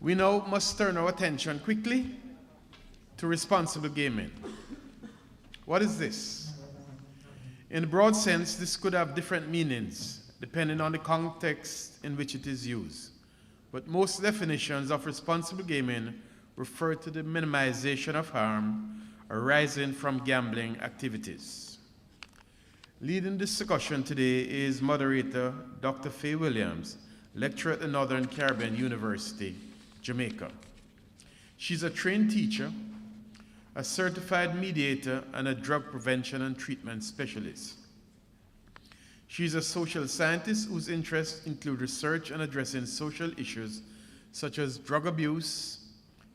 We now must turn our attention quickly to responsible gaming. What is this? In a broad sense, this could have different meanings depending on the context in which it is used. But most definitions of responsible gaming refer to the minimization of harm arising from gambling activities. Leading this discussion today is moderator Dr. Faye Williams, lecturer at the Northern Caribbean University, Jamaica. She's a trained teacher, a certified mediator, and a drug prevention and treatment specialist. She's a social scientist whose interests include research and addressing social issues such as drug abuse,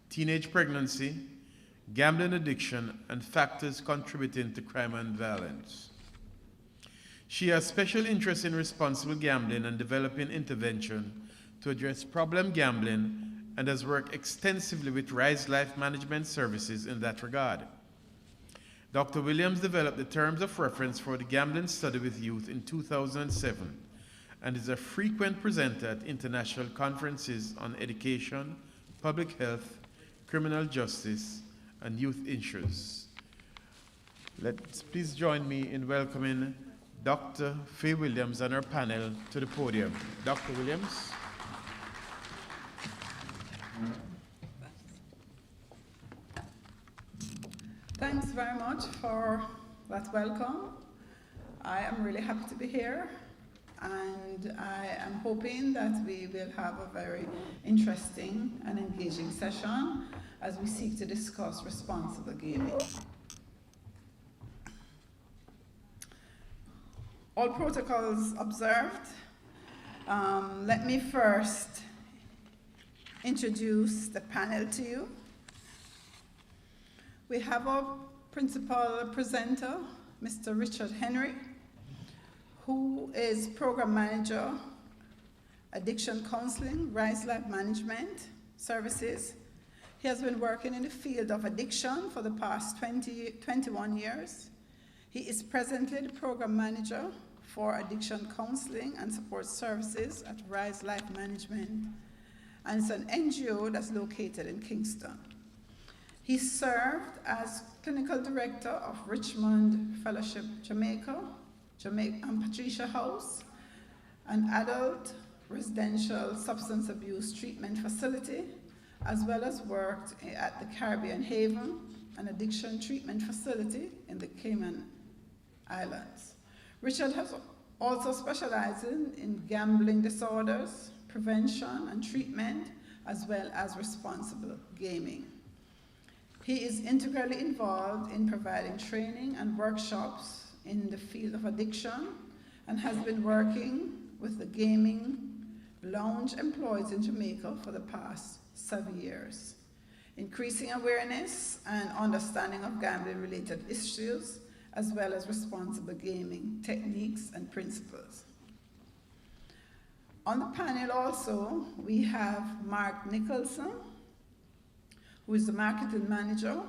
teenage pregnancy, gambling addiction, and factors contributing to crime and violence. She has special interest in responsible gambling and developing intervention to address problem gambling, and has worked extensively with Rise Life Management Services in that regard. Dr. Williams developed the terms of reference for the gambling study with youth in 2007 and is a frequent presenter at international conferences on education, public health, criminal justice, and youth issues. Let's please join me in welcoming Dr. Faye Williams and her panel to the podium. Dr. Williams. Thanks very much for that welcome. I am really happy to be here, and I am hoping that we will have a very interesting and engaging session as we seek to discuss responsible gaming. All protocols observed. Let me first introduce the panel to you. We have our principal presenter, Mr. Richard Henry, who is Program Manager, Addiction Counseling, Rise Life Management Services. He has been working in the field of addiction for the past 21 years. He is presently the Program Manager for Addiction Counseling and Support Services at Rise Life Management, and it's an NGO that's located in Kingston. He served as Clinical Director of Richmond Fellowship Jamaica and Patricia House, an adult residential substance abuse treatment facility, as well as worked at the Caribbean Haven, an addiction treatment facility in the Cayman Islands. Richard has also specialized in gambling disorders, prevention and treatment, as well as responsible gaming. He is integrally involved in providing training and workshops in the field of addiction and has been working with the gaming lounge employees in Jamaica for the past 7 years, increasing awareness and understanding of gambling-related issues, as well as responsible gaming techniques and principles. On the panel also, we have Mark Nicholson, who is the Marketing Manager,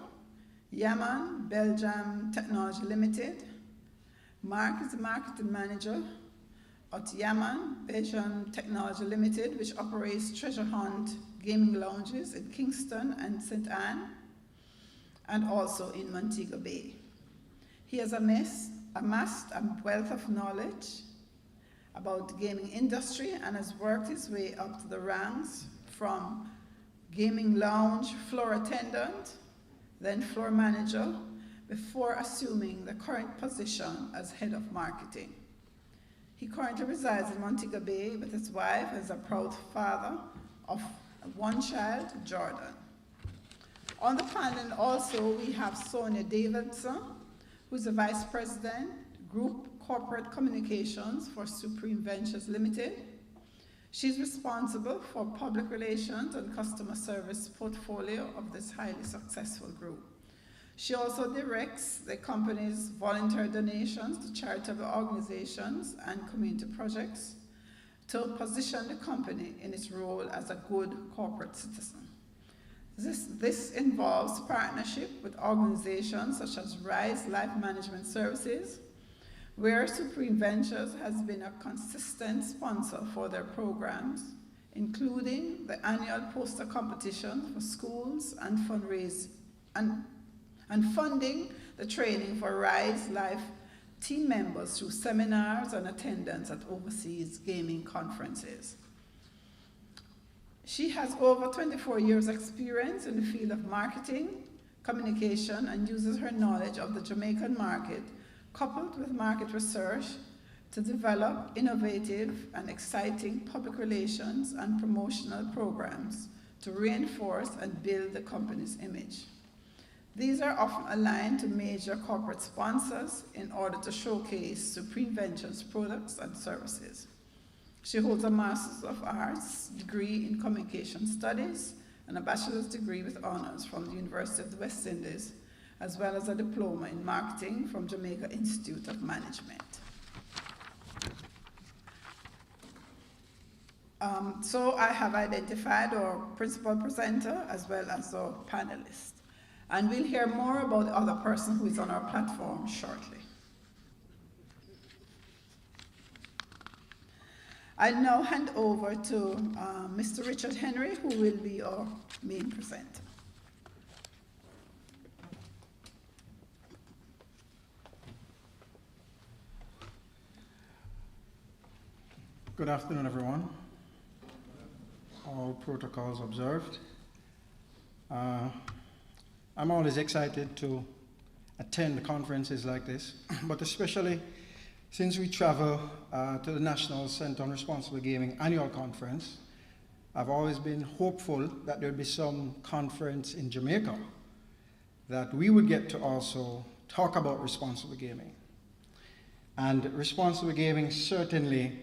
Yaman Belgium Technology Limited. Mark is the Marketing Manager at Yaman Belgium Technology Limited, which operates treasure hunt gaming lounges in Kingston and St. Anne, and also in Montego Bay. He has amassed a wealth of knowledge about the gaming industry and has worked his way up to the ranks from gaming lounge floor attendant, then floor manager, before assuming the current position as head of marketing. He currently resides in Montego Bay with his wife as a proud father of one child, Jordan. On the panel also we have Sonia Davidson, who's the Vice President, Group Corporate Communications for Supreme Ventures Limited. She's responsible for public relations and customer service portfolio of this highly successful group. She also directs the company's voluntary donations to charitable organizations and community projects to position the company in its role as a good corporate citizen. This involves partnership with organizations such as Rise Life Management Services, where Supreme Ventures has been a consistent sponsor for their programs including the annual poster competition for schools and funding the training for Rise Life team members through seminars and attendance at overseas gaming conferences. She has over 24 years experience in the field of marketing, communication, and uses her knowledge of the Jamaican market coupled with market research to develop innovative and exciting public relations and promotional programs to reinforce and build the company's image. These are often aligned to major corporate sponsors in order to showcase Supreme Ventures products and services. She holds a Master's of Arts degree in Communication Studies and a bachelor's degree with honors from the University of the West Indies, as well as a diploma in marketing from Jamaica Institute of Management. So I have identified our principal presenter as well as our panelists. And we'll hear more about the other person who is on our platform shortly. I'll now hand over to Mr. Richard Henry, who will be our main presenter. Good afternoon, everyone. All protocols observed. I'm always excited to attend conferences like this, but especially since we travel to the National Center on Responsible Gaming annual conference. I've always been hopeful that there'd be some conference in Jamaica that we would get to also talk about responsible gaming. And responsible gaming certainly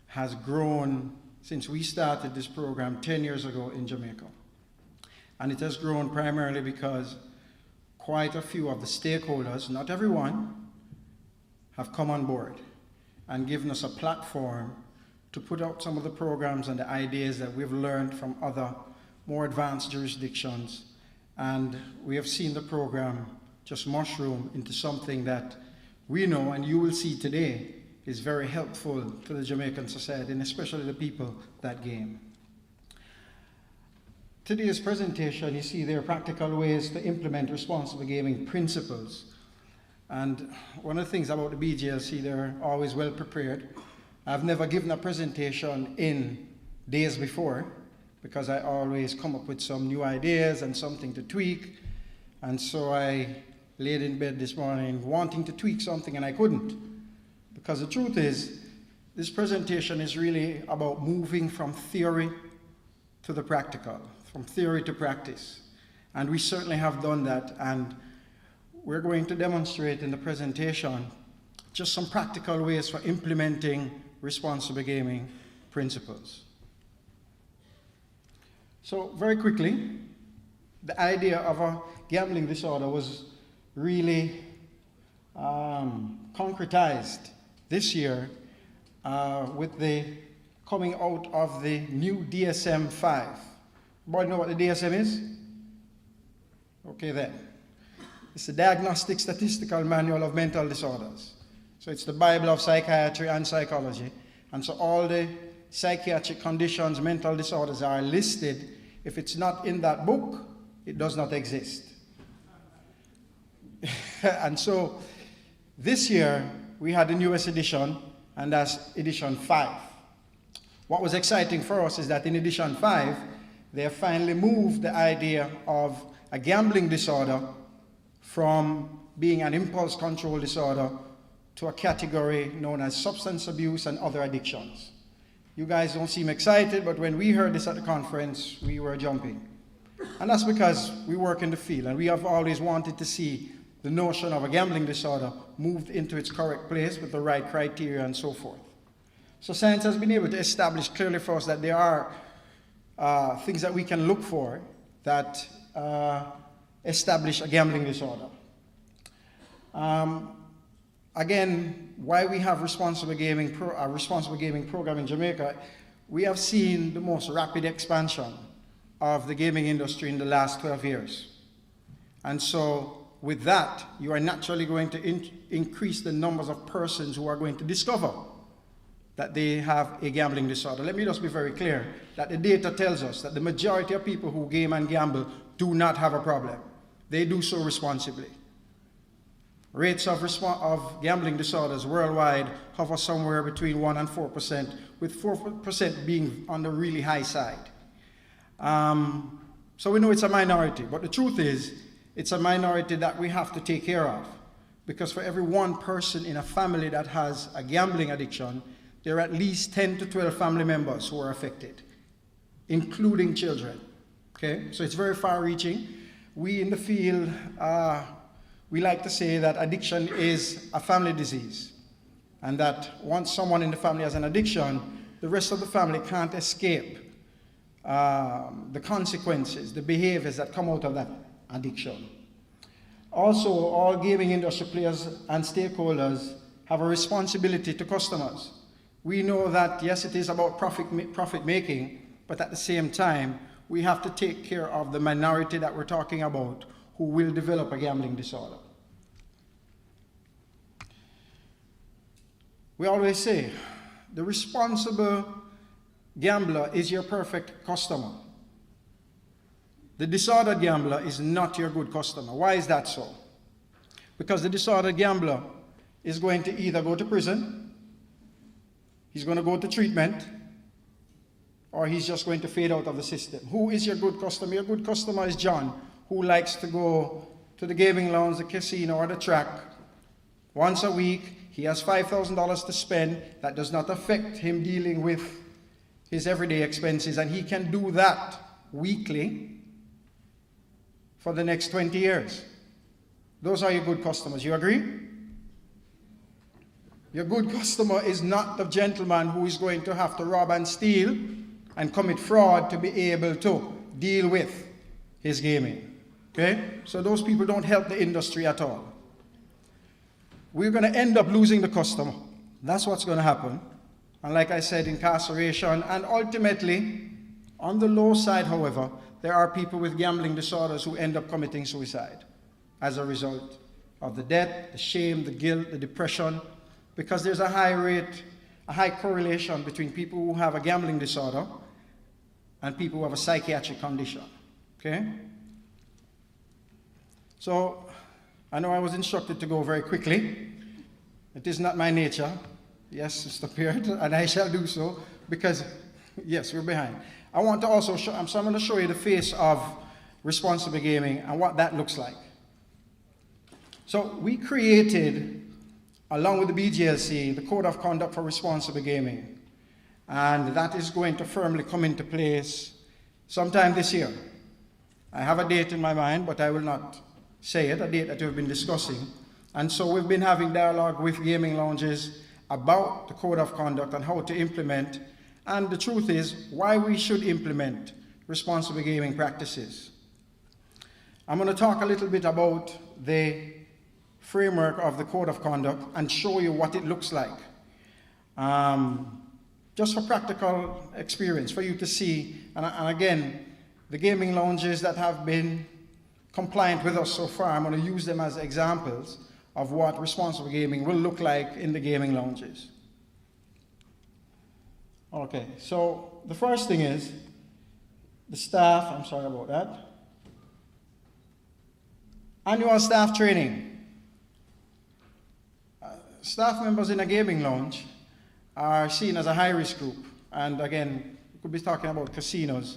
has grown since we started this program 10 years ago in Jamaica. And it has grown primarily because quite a few of the stakeholders, not everyone, have come on board and given us a platform to put out some of the programs and the ideas that we've learned from other more advanced jurisdictions. And we have seen the program just mushroom into something that we know, and you will see today, is very helpful to the Jamaican society, and especially the people that game. Today's presentation, you see there are practical ways to implement responsible gaming principles. And one of the things about the BJLC, they're always well prepared. I've never given a presentation in days before because I always come up with some new ideas and something to tweak. And so I laid in bed this morning wanting to tweak something and I couldn't. Because the truth is, this presentation is really about moving from theory to the practical, from theory to practice. And we certainly have done that. And we're going to demonstrate in the presentation just some practical ways for implementing responsible gaming principles. So very quickly, the idea of a gambling disorder was really concretized this year with the coming out of the new DSM-5. Everybody know what the DSM is? Okay then. It's the Diagnostic Statistical Manual of Mental Disorders. So it's the Bible of psychiatry and psychology. And so all the psychiatric conditions, mental disorders are listed. If it's not in that book, it does not exist. And so this year, we had the newest edition, and that's edition 5. What was exciting for us is that in edition 5, they have finally moved the idea of a gambling disorder from being an impulse control disorder to a category known as substance abuse and other addictions. You guys don't seem excited, but when we heard this at the conference, we were jumping. And that's because we work in the field, and we have always wanted to see the notion of a gambling disorder moved into its correct place with the right criteria and so forth. So science has been able to establish clearly for us that there are things that we can look for that establish a gambling disorder. Again, why we have responsible gaming program in Jamaica, we have seen the most rapid expansion of the gaming industry in the last 12 years. And so with that, you are naturally going to increase the numbers of persons who are going to discover that they have a gambling disorder. Let me just be very clear that the data tells us that the majority of people who game and gamble do not have a problem. They do so responsibly. Rates of gambling disorders worldwide hover somewhere between 1% and 4%, with 4% being on the really high side. So we know it's a minority, but the truth is, it's a minority that we have to take care of. Because for every one person in a family that has a gambling addiction, there are at least 10 to 12 family members who are affected, including children. Okay? So it's very far-reaching. We in the field, we like to say that addiction is a family disease, and that once someone in the family has an addiction, the rest of the family can't escape the consequences, the behaviors that come out of that addiction. Also, all gaming industry players and stakeholders have a responsibility to customers. We know that, yes, it is about profit making, but at the same time, we have to take care of the minority that we're talking about who will develop a gambling disorder. We always say, the responsible gambler is your perfect customer. The disordered gambler is not your good customer. Why is that so? Because the disordered gambler is going to either go to prison, he's going to go to treatment, or he's just going to fade out of the system. Who is your good customer? Your good customer is John, who likes to go to the gaming lounge, the casino, or the track once a week. He has $5,000 to spend. That does not affect him dealing with his everyday expenses, and he can do that weekly for the next 20 years. Those are your good customers. You agree? Your good customer is not the gentleman who is going to have to rob and steal and commit fraud to be able to deal with his gaming. Okay? So those people don't help the industry at all. We're going to end up losing the customer. That's what's going to happen. And like I said, incarceration, and ultimately, on the low side, however, there are people with gambling disorders who end up committing suicide as a result of the debt, the shame, the guilt, the depression, because there's a high correlation between people who have a gambling disorder and people who have a psychiatric condition. Okay? So, I know I was instructed to go very quickly. It is not my nature. Yes, Mr. Peart, and I shall do so because, yes, we're behind. I want to also show, I'm going to show you the face of responsible gaming and what that looks like. So we created, along with the BGLC, the Code of Conduct for Responsible Gaming. And that is going to firmly come into place sometime this year. I have a date in my mind, but I will not say it, a date that we've been discussing. And so we've been having dialogue with gaming lounges about the Code of Conduct and how to implement. And the truth is, why we should implement responsible gaming practices. I'm going to talk a little bit about the framework of the Code of Conduct and show you what it looks like. Just for practical experience, for you to see, and again, the gaming lounges that have been compliant with us so far, I'm going to use them as examples of what responsible gaming will look like in the gaming lounges. Okay, so the first thing is the staff, I'm sorry about that. Annual staff training. Staff members in a gaming lounge are seen as a high-risk group. And again, we could be talking about casinos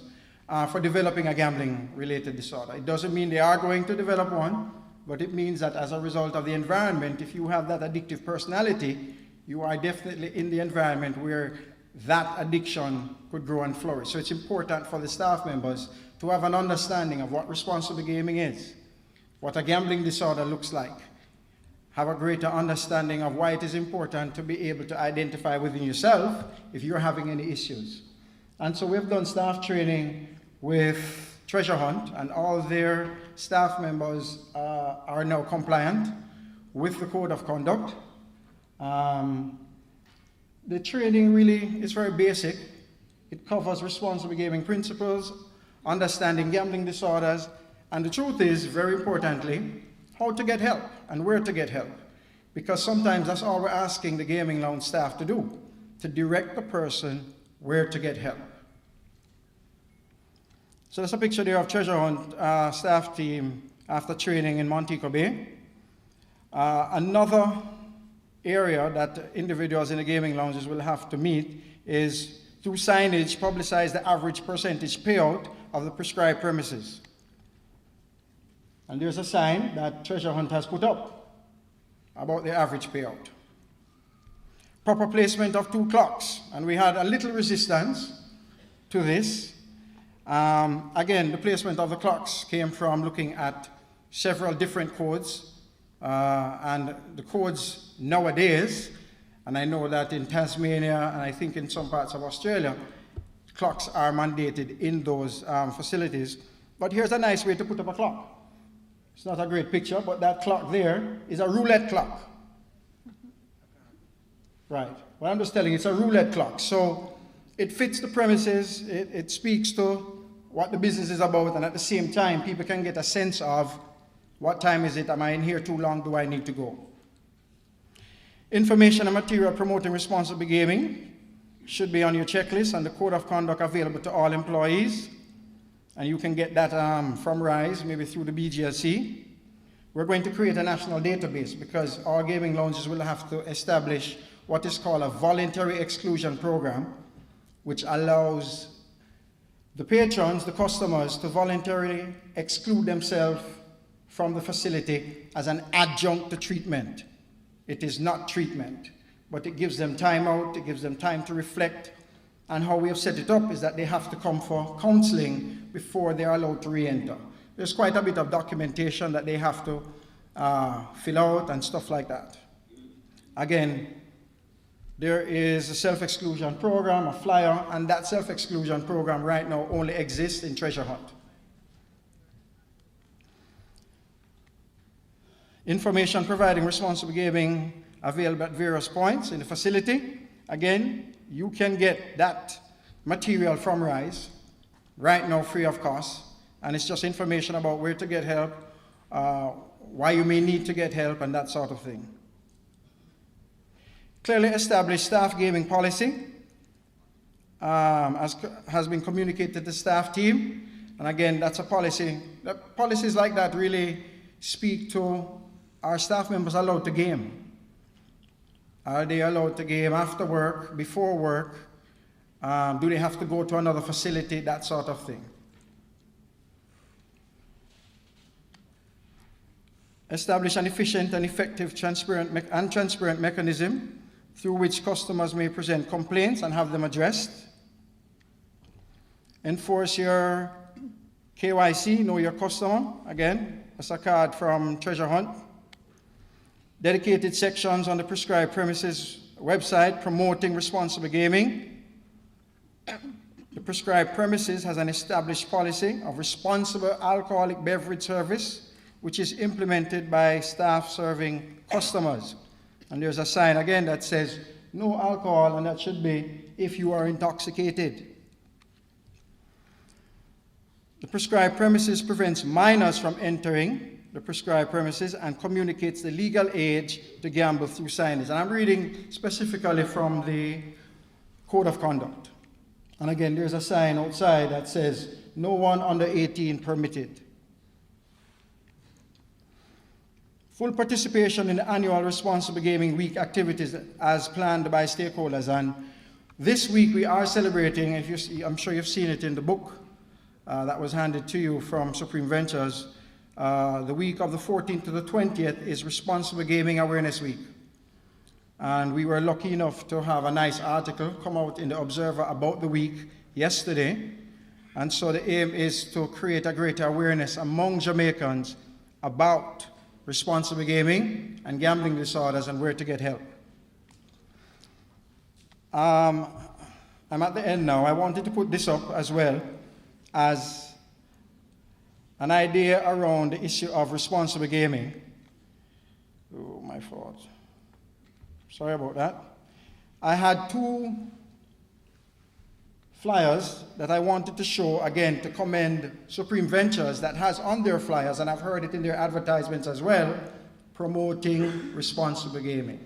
for developing a gambling-related disorder. It doesn't mean they are going to develop one, but it means that as a result of the environment, if you have that addictive personality, you are definitely in the environment where that addiction could grow and flourish. So it's important for the staff members to have an understanding of what responsible gaming is, what a gambling disorder looks like, have a greater understanding of why it is important to be able to identify within yourself if you're having any issues. And so we've done staff training with Treasure Hunt, and all their staff members are now compliant with the Code of Conduct. The training really is very basic. It covers responsible gaming principles, understanding gambling disorders, and the truth is, very importantly, how to get help and where to get help. Because sometimes that's all we're asking the gaming lounge staff to do, to direct the person where to get help. So that's a picture there of Treasure Hunt staff team after training in Montego Bay. Another area that individuals in the gaming lounges will have to meet is through signage, publicize the average percentage payout of the prescribed premises. And there's a sign that Treasure Hunt has put up about the average payout. Proper placement of 2 clocks, and we had a little resistance to this. Again, the placement of the clocks came from looking at several different codes, and the codes nowadays, and I know that in Tasmania and I think in some parts of Australia, clocks are mandated in those facilities. But here's a nice way to put up a clock. It's not a great picture, but that clock there is a roulette clock. Right. Well, I'm just telling you, it's a roulette clock. So it fits the premises, it speaks to what the business is about, and at the same time, people can get a sense of what time is it, am I in here too long, do I need to go? Information and material promoting responsible gaming should be on your checklist and the code of conduct available to all employees. And you can get that from RISE, maybe through the BGLC. We're going to create a national database because our gaming lounges will have to establish what is called a voluntary exclusion program, which allows the patrons, the customers, to voluntarily exclude themselves from the facility as an adjunct to treatment. It is not treatment, but it gives them time out, it gives them time to reflect, and how we have set it up is that they have to come for counseling before they are allowed to re-enter. There's quite a bit of documentation that they have to fill out and stuff like that. Again, there is a self-exclusion program, a flyer, and that self-exclusion program right now only exists in Treasure Hunt. Information providing responsible gaming available at various points in the facility. Again, you can get that material from RISE right now free of cost, and it's just information about where to get help, why you may need to get help, and that sort of thing. Clearly established staff gaming policy as has been communicated to the staff team, and again, that's a policy. Policies like that really speak to, are staff members allowed to game? Are they allowed to game after work, before work? Do they have to go to another facility? That sort of thing. Establish an efficient and effective transparent mechanism through which customers may present complaints and have them addressed. Enforce your KYC, know your customer. Again, that's a card from Treasure Hunt. Dedicated sections on the prescribed premises website promoting responsible gaming. The prescribed premises has an established policy of responsible alcoholic beverage service, which is implemented by staff serving customers. And there's a sign again that says no alcohol, and that should be if you are intoxicated. The prescribed premises prevents minors from entering the prescribed premises and communicates the legal age to gamble through signage. And I'm reading specifically from the Code of Conduct. And again, there's a sign outside that says, no one under 18 permitted. Full participation in the annual Responsible Gaming Week activities as planned by stakeholders. And this week we are celebrating, if you see, I'm sure you've seen it in the book that was handed to you from Supreme Ventures. The week of the 14th to the 20th is Responsible Gaming Awareness Week. And we were lucky enough to have a nice article come out in the Observer about the week yesterday. And so the aim is to create a greater awareness among Jamaicans about responsible gaming and gambling disorders and where to get help. I'm at the end now. I wanted to put this up as well as an idea around the issue of responsible gaming. Oh, my fault. Sorry about that. I had 2 flyers that I wanted to show, again, to commend Supreme Ventures that has on their flyers, and I've heard it in their advertisements as well, promoting responsible gaming.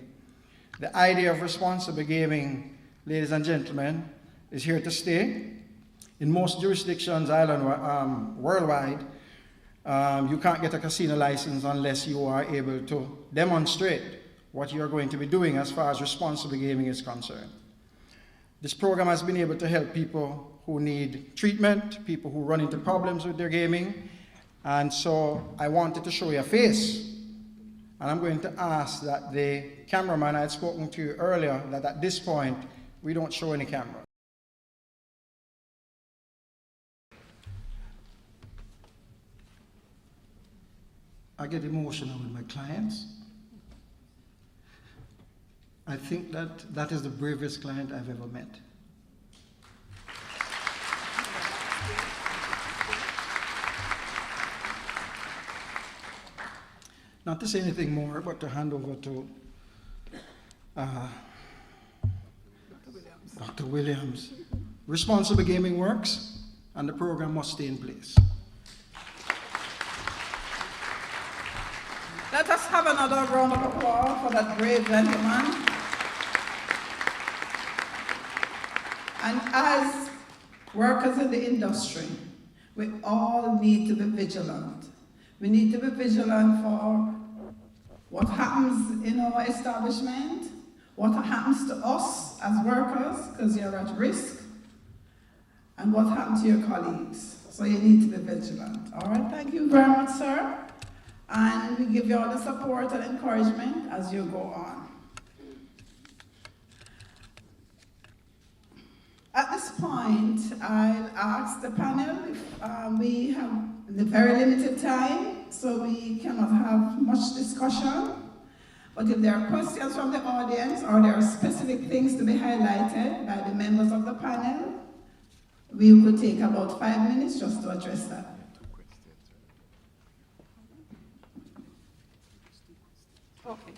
The idea of responsible gaming ladies and gentlemen, is here to stay. In most jurisdictions worldwide, you can't get a casino license unless you are able to demonstrate what you're going to be doing as far as responsible gaming is concerned. This program has been able to help people who need treatment, people who run into problems with their gaming, and so I wanted to show you a face. And I'm going to ask that the cameraman, I had spoken to you earlier, that at this point, we don't show any camera. I get emotional with my clients. I think that is the bravest client I've ever met. Not to say anything more, but to hand over to Dr. Williams. Responsible gaming works, and the program must stay in place. Let us have another round of applause for that brave gentleman. And as workers in the industry, we all need to be vigilant. We need to be vigilant for what happens in our establishment, what happens to us as workers, because you're at risk, and what happens to your colleagues. So you need to be vigilant. All right, thank you very much, sir. And we give you all the support and encouragement as you go on. At this point, I'll ask the panel if we have the very limited time, so we cannot have much discussion. But if there are questions from the audience or there are specific things to be highlighted by the members of the panel, we could take about 5 minutes just to address that. Okay.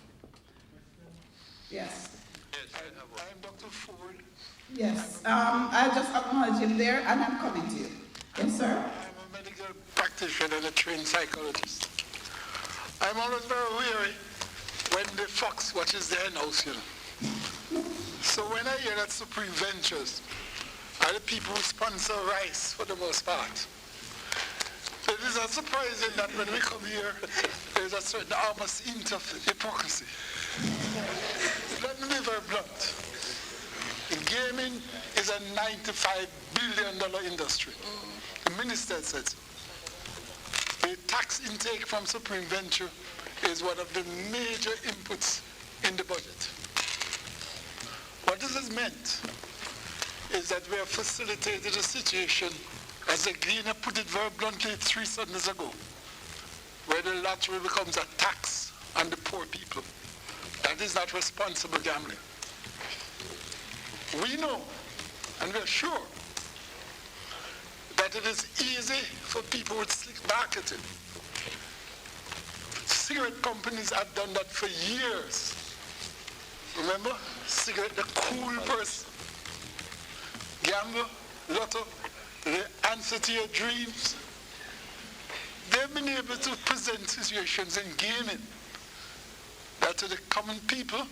Yes. I'm Dr. Ford. Yes. I'll just acknowledge him there, and I'm coming to you. Yes, sir. I'm a medical practitioner and a trained psychologist. I'm always very weary when the fox watches the hen house, you know. So when I hear that Supreme Ventures are the people who sponsor rice for the most part, it is not surprising that when we come here, there's a certain almost hint of hypocrisy. Let me be very blunt. Gaming is a $95 billion industry. The minister said so. The tax intake from Supreme Venture is one of the major inputs in the budget. What this has meant is that we have facilitated a situation, as the Gleaner put it very bluntly 3 Sundays ago, where the lottery becomes a tax on the poor people. That is not responsible gambling. We know, and we're sure, that it is easy for people with slick marketing. Cigarette companies have done that for years. Remember? Cigarette, the cool person. Gamble, lotto, the answer to your dreams. They've been able to present situations in gaming that to the common people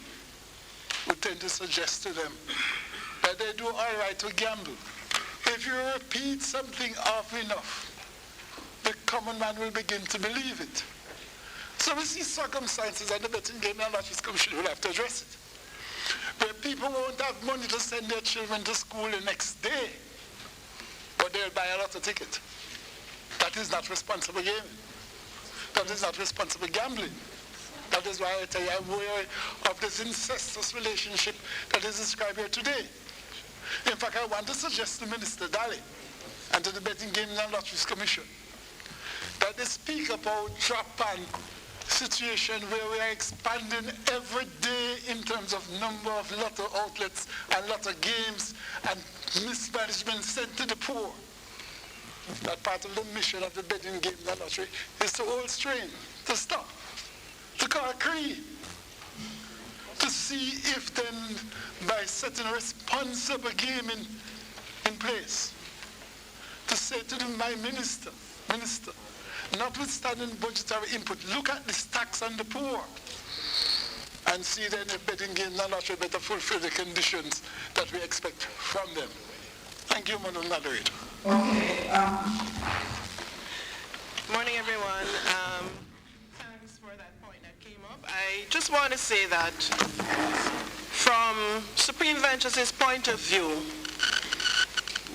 would tend to suggest to them that they do all right to gamble. If you repeat something often enough, the common man will begin to believe it. So we see circumstances, and the Betting Gaming and Lotteries Commission will have to address it, where people won't have money to send their children to school the next day, but they'll buy a lotto ticket. That is not responsible gaming. That is not responsible gambling. That is why I tell you I'm wary of this incestuous relationship that is described here today. In fact, I want to suggest to Minister Daly and to the Betting Gaming and Lotteries Commission that they speak about Japan situation where we are expanding every day in terms of number of lotto outlets and lotto games and mismanagement sent to the poor. That part of the mission of the Betting Gaming and Lottery is to hold strain, to stop, to call a creed, to see if then by setting responsible gaming in place, to say to them, my minister, notwithstanding budgetary input, look at this tax on the poor. and see then if betting games are not better fulfill the conditions that we expect from them. Thank you, Madam Moderator. Okay. Morning, everyone. Thanks for that point that came up. I just want to say that from Supreme Ventures' point of view,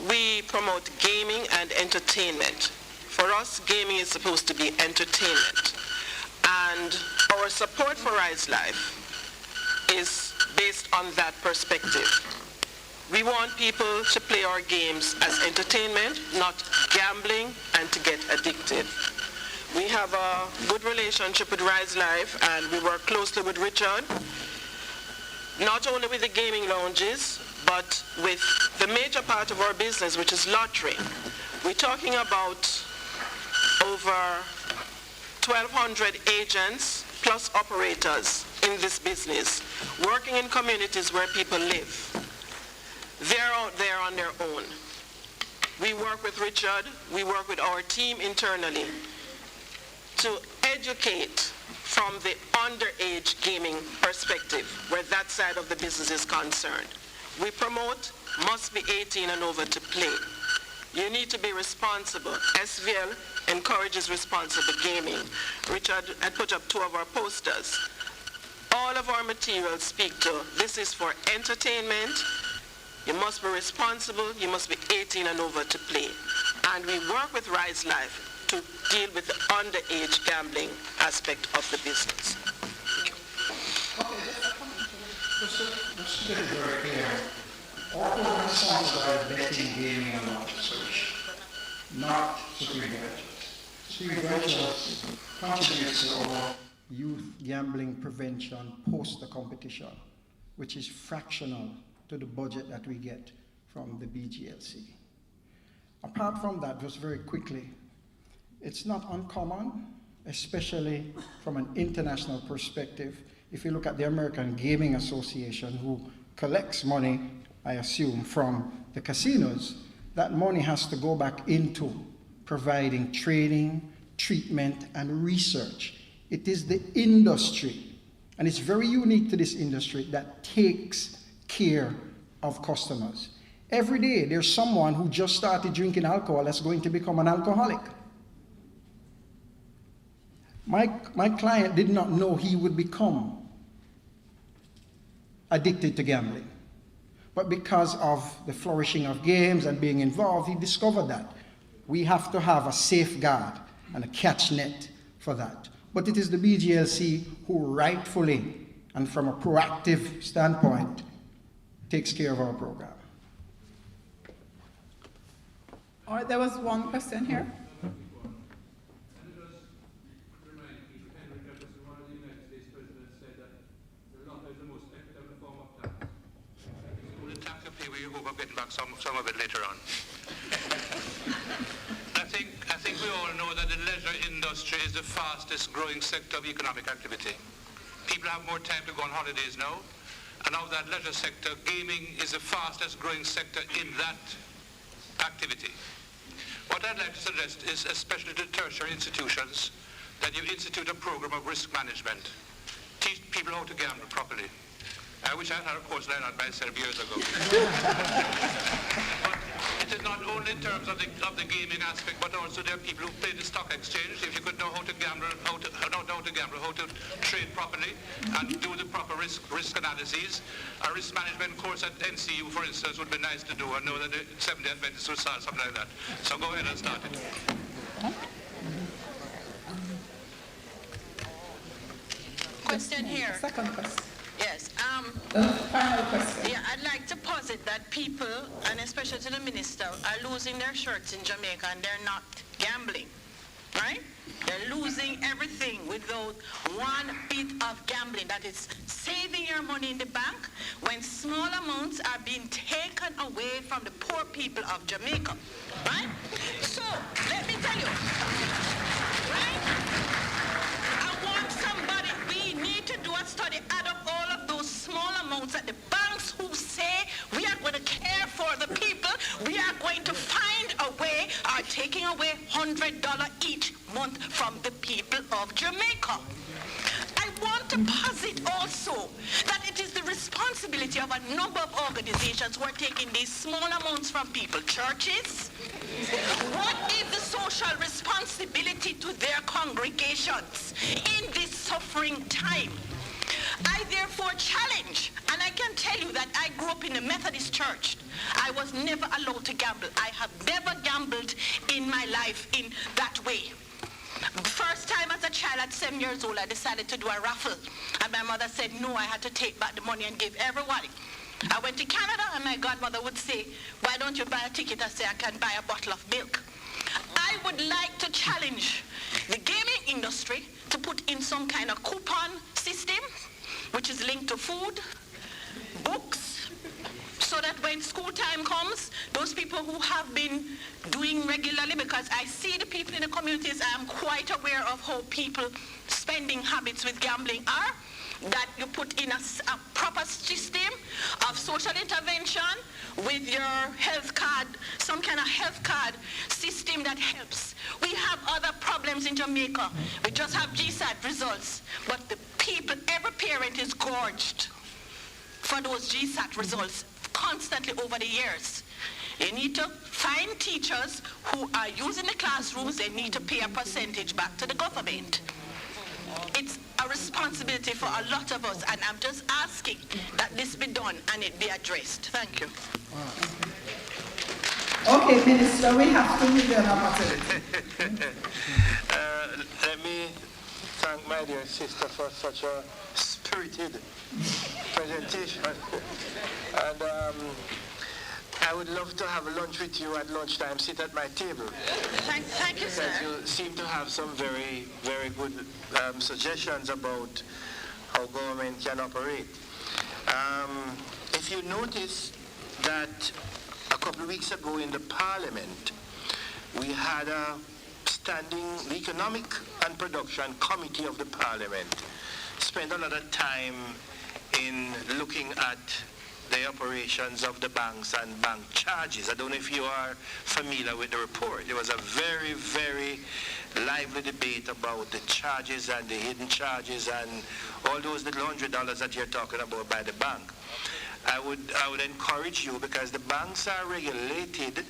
we promote gaming and entertainment. For us, gaming is supposed to be entertainment. And our support for Rise Life is based on that perspective. We want people to play our games as entertainment, not gambling and to get addicted. We have a good relationship with Rise Life, and we work closely with Richard, not only with the gaming lounges, but with the major part of our business, which is lottery. We're talking about over 1,200 agents plus operators in this business, working in communities where people live. They're out there on their own. We work with Richard, we work with our team internally to educate from the underage gaming perspective, where that side of the business is concerned. We promote must be 18 and over to play. You need to be responsible. SVL encourages responsible gaming. Richard had put up 2 of our posters. All of our materials speak to this is for entertainment. You must be responsible. You must be 18 and over to play. And we work with Rise Life to deal with the underage gambling aspect of the business. Just to get it very clear, all programs sponsored by betting, gaming, and lottery association, not Supreme Ventures. Supreme Ventures contributes to our youth gambling prevention post the competition, which is fractional to the budget that we get from the BGLC. Apart from that, just very quickly, it's not uncommon, especially from an international perspective. If you look at the American Gaming Association, who collects money, I assume, from the casinos, that money has to go back into providing training, treatment, and research. It is the industry, and it's very unique to this industry, that takes care of customers. Every day, there's someone who just started drinking alcohol that's going to become an alcoholic. My client did not know he would become addicted to gambling. But because of the flourishing of games and being involved, he discovered that. We have to have a safeguard and a catch net for that. But it is the BGLC who rightfully, and from a proactive standpoint, takes care of our program. All right, there was one question here. Some of it later on. I think we all know that the leisure industry is the fastest growing sector of economic activity. People have more time to go on holidays now, and of that leisure sector, gaming is the fastest growing sector in that activity. What I'd like to suggest is, especially to tertiary institutions, that you institute a program of risk management. Teach people how to gamble properly. I wish I had a course learned on myself years ago. But it is not only in terms of the gaming aspect, but also there are people who play the stock exchange. If you could know how to gamble, how to trade properly, and do the proper risk analyses. A risk management course at NCU, for instance, would be nice to do. I know that the Seventh-day Adventists will start something like that. So go ahead and start it. Question here. Second question. Yes. The final question. Yeah, I'd like to posit that people, and especially to the minister, are losing their shirts in Jamaica and they're not gambling, right? They're losing everything without one bit of gambling. That is saving your money in the bank when small amounts are being taken away from the poor people of Jamaica, right? So, let me tell you, right? I want somebody, we need to do a study, add up all of those small amounts that the banks who say we are going to care for the people, we are going to find a way, are taking away $100 each month from the people of Jamaica. I want to posit also that it is the responsibility of a number of organizations who are taking these small amounts from people, churches. What is the social responsibility to their congregations in this suffering time? I therefore challenge, and I can tell you that I grew up in a Methodist church. I was never allowed to gamble. I have never gambled in my life in that way. First time as a child at 7 years old, I decided to do a raffle. And my mother said, no, I had to take back the money and give everybody. I went to Canada, and my godmother would say, why don't you buy a ticket? I say, I can buy a bottle of milk. I would like to challenge the gaming industry to put in some kind of coupon system, which is linked to food, books, so that when school time comes, those people who have been doing regularly, because I see the people in the communities, I am quite aware of how people spending habits with gambling are, that you put in a proper system of social intervention with your health card, some kind of health card system that helps. We have other problems in Jamaica. We just have GSAT results, but the people, every parent is gorged for those GSAT results constantly over the years. You need to find teachers who are using the classrooms. They need to pay a percentage back to the government. It's a responsibility for a lot of us, and I'm just asking that this be done and it be addressed. Thank you. Okay, Minister, we have to give you an opportunity. Let me thank my dear sister for such a spirited presentation. And I would love to have lunch with you at lunchtime. Sit at my table. Thank you, sir. Because you seem to have some very, very good suggestions about how government can operate. If you notice that a couple of weeks ago in the Parliament, we had a standing Economic and Production Committee of the Parliament spend a lot of time in looking at the operations of the banks and bank charges. I don't know if you are familiar with the report. There was a very, very lively debate about the charges and the hidden charges and all those little $100 that you're talking about by the bank. I would encourage you, because the banks are regulated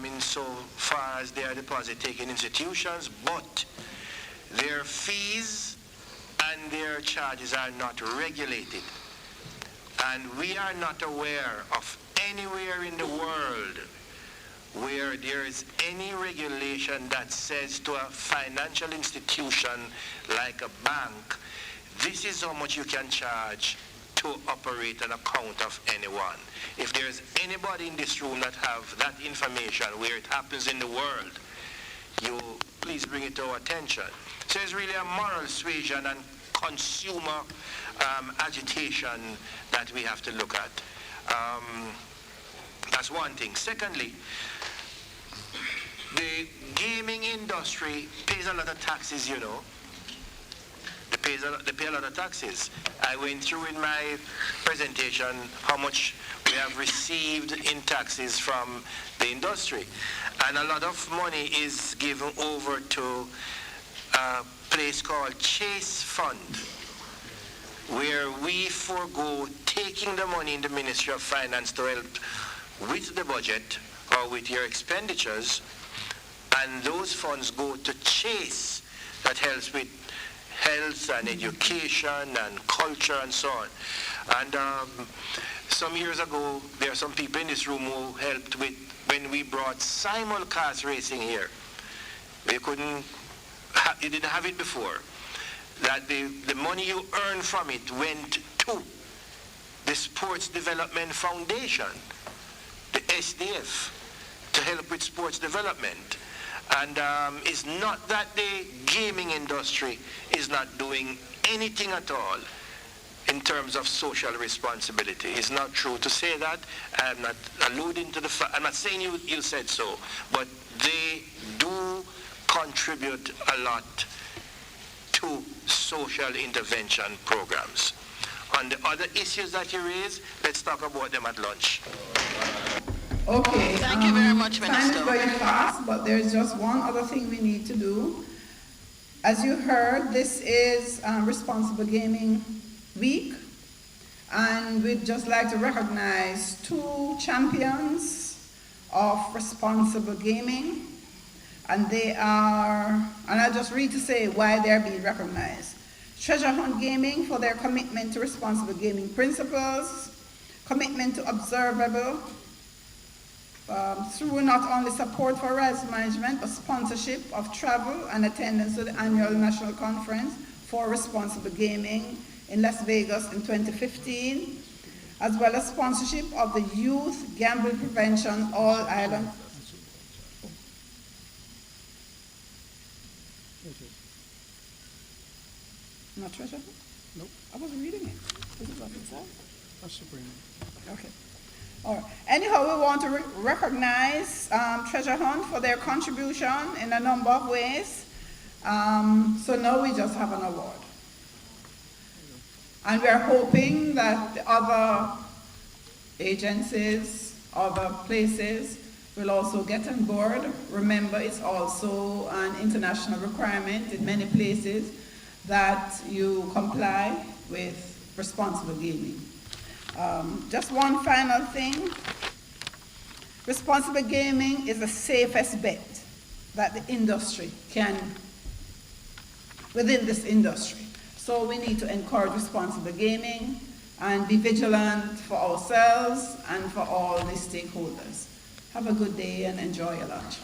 in so far as they are deposit-taking institutions, but their fees and their charges are not regulated. And we are not aware of anywhere in the world where there is any regulation that says to a financial institution like a bank, this is how much you can charge to operate an account of anyone. If there's anybody in this room that have that information where it happens in the world, you please bring it to our attention. So it's really a moral suasion and consumer agitation that we have to look at. That's one thing. Secondly, the gaming industry pays a lot of taxes, you know. They pay a lot of taxes. I went through in my presentation how much we have received in taxes from the industry. And a lot of money is given over to a place called Chase Fund, where we forego taking the money in the Ministry of Finance to help with the budget or with your expenditures, and those funds go to Chase that helps with health and education and culture and so on. And some years ago, there are some people in this room who helped with when we brought simulcast racing here. You didn't have it before. That the money you earn from it went to the Sports Development Foundation, the SDF, to help with sports development. And it's not that the gaming industry is not doing anything at all in terms of social responsibility. It's not true to say that. I'm not alluding to the fact, I'm not saying you said so, but they do contribute a lot to social intervention programs. On the other issues that you raise, let's talk about them at lunch. Okay. Thank you very much, Time Minister. is very fast, but there's just one other thing we need to do. As you heard, this is Responsible Gaming Week, and we'd just like to recognize 2 champions of responsible gaming, and they are, and I'll just read to say why they're being recognized. Treasure Hunt Gaming for their commitment to responsible gaming principles, commitment to observable, through not only support for rights management, but sponsorship of travel and attendance to the annual national conference for responsible gaming in Las Vegas in 2015, as well as sponsorship of the Youth Gambling Prevention All Island. Not Treasure? Nope. I wasn't reading it. This is what it says. That's Supreme. Okay. All right. Anyhow, we want to recognize Treasure Hunt for their contribution in a number of ways. So now we just have an award. And we are hoping that the other agencies, other places will also get on board. Remember, it's also an international requirement in many places that you comply with responsible gaming. Just one final thing. Responsible gaming is the safest bet that the industry can, within this industry. So we need to encourage responsible gaming and be vigilant for ourselves and for all the stakeholders. Have a good day and enjoy your lunch.